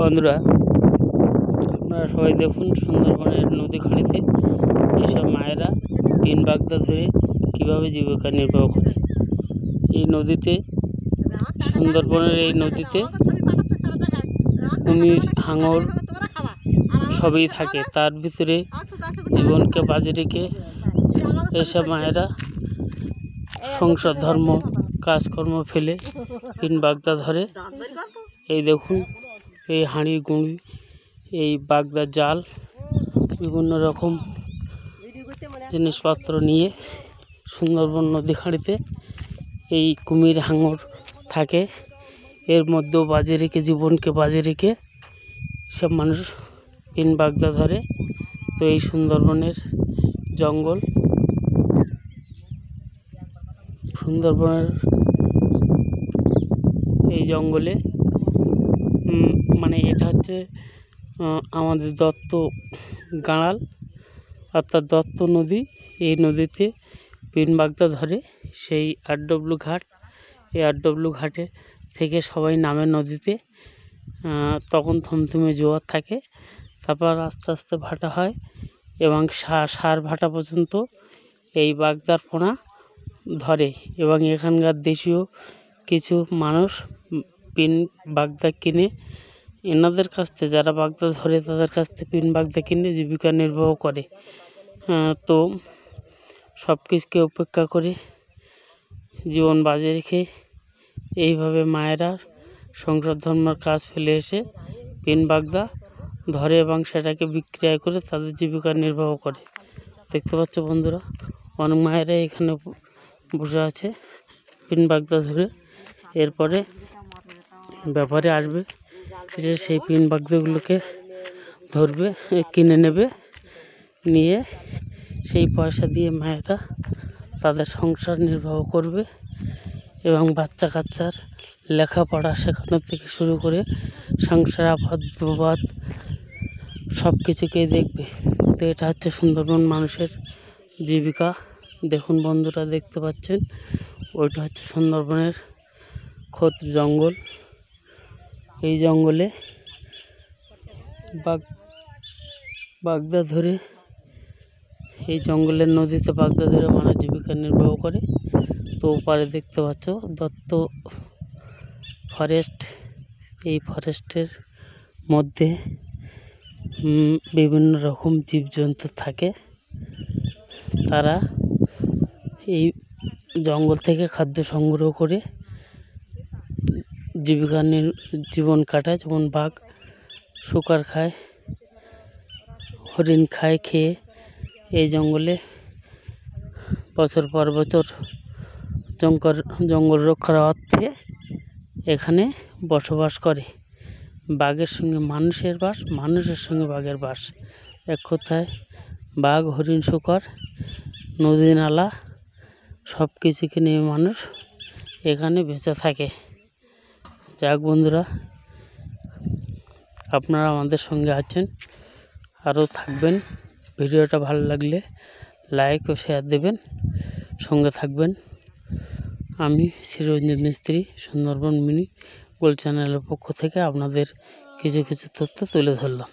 বন্ধুরা, আপনারা সবাই দেখুন সুন্দরবনের নদী খাড়িতে এইসব মায়েরা তিন বাগদা ধরে কীভাবে জীবিকা নির্বাহ করে। এই নদীতে, সুন্দরবনের এই নদীতে কুমির, হাঙর সবই থাকে। তার ভিতরে জীবনকে বাজি রেখে এইসব মায়েরা সংসার ধর্ম কাজকর্ম ফেলে তিন বাগদা ধরে। এই দেখুন, এই হাঁড়ি গুঁড়ি, এই বাগদার জাল, বিভিন্ন রকম জিনিসপত্র নিয়ে সুন্দরবন নদী খাঁড়িতে এই কুমির, হাঙর থাকে। এর মধ্যেও বাজে রেখে, জীবনকে বাজে রেখে সব মানুষ তিন বাগদা ধরে। তো এই সুন্দরবনের জঙ্গল, সুন্দরবনের এই জঙ্গলে মানে এটা হচ্ছে আমাদের দত্ত গাঁড়াল, অর্থাৎ দত্ত নদী। এই নদীতে তিন বাগদা ধরে সেই আরডব্লিউ ঘাট। এই আরডব্লিউ ঘাটে থেকে সবাই নামে নদীতে। তখন থমথমে জোয়ার থাকে, তারপর আস্তে আস্তে ভাটা হয় এবং সার ভাটা পর্যন্ত এই বাগদার পোনা ধরে। এবং এখানকার দেশীয় কিছু মানুষ পিন বাগদা কিনে এনাদের কাছ থেকে, যারা বাগদা ধরে তাদের কাছ থেকে পিন বাগদা কিনে জীবিকা নির্বাহ করে। তো সব কিছুকে উপেক্ষা করে জীবন বাজে রেখে এইভাবে মায়েরা সংসার ধর্মের কাজ ফেলে এসে পিন বাগদা ধরে এবং সেটাকে বিক্রয় করে তাদের জীবিকা নির্বাহ করে। দেখতে পাচ্ছ বন্ধুরা, অনেক মায়েরা এখানে বসে আছে পিন বাগদা ধরে। এরপরে ব্যাপারে আসবে, যে সেই পিন বাগদাগুলোকে ধরবে, কিনে নেবে, নিয়ে সেই পয়সা দিয়ে মায়েরা তাদের সংসার নির্বাহ করবে এবং বাচ্চা কাচ্চার লেখাপড়া শেখানো থেকে শুরু করে সংসার আবাদ বিবাদ সব কিছুকেই দেখবে। তো এটা হচ্ছে সুন্দরবন মানুষের জীবিকা। দেখুন বন্ধুরা, দেখতে পাচ্ছেন ওইটা হচ্ছে সুন্দরবনের খোদ জঙ্গল। এই জঙ্গলে বাগদা ধরে, এই জঙ্গলের নদীতে বাগদা ধরে মানুষ জীবিকা নির্বাহ করে। তো ওপারে দেখতে পাচ্ছ দত্ত ফরেস্ট। এই ফরেস্টের মধ্যে বিভিন্ন রকম জীবজন্তু থাকে। তারা এই জঙ্গল থেকে খাদ্য সংগ্রহ করে জীবন কাটায়। যেমন বাঘ শিকার খায়, হরিণ খায়, খেয়ে এই জঙ্গলে বছর পর বছর জঙ্গল রক্ষার অর্থে এখানে বসবাস করে। বাঘের সঙ্গে মানুষের বাস, মানুষের সঙ্গে বাঘের বাস। এক কথায় বাঘ, হরিণ, শিকার, নদী নালা সব কিছুকে নিয়ে মানুষ এখানে বেঁচে থাকে। যাক বন্ধুরা, আপনারা আমাদের সঙ্গে আছেন, আরও থাকবেন। ভিডিওটা ভালো লাগলে লাইক ও শেয়ার দেবেন, সঙ্গে থাকবেন। আমি চিরঞ্জিত মিস্ত্রি, সুন্দরবন মিনি গোল্ড চ্যানেলের পক্ষ থেকে আপনাদের কিছু তথ্য তুলে ধরলাম।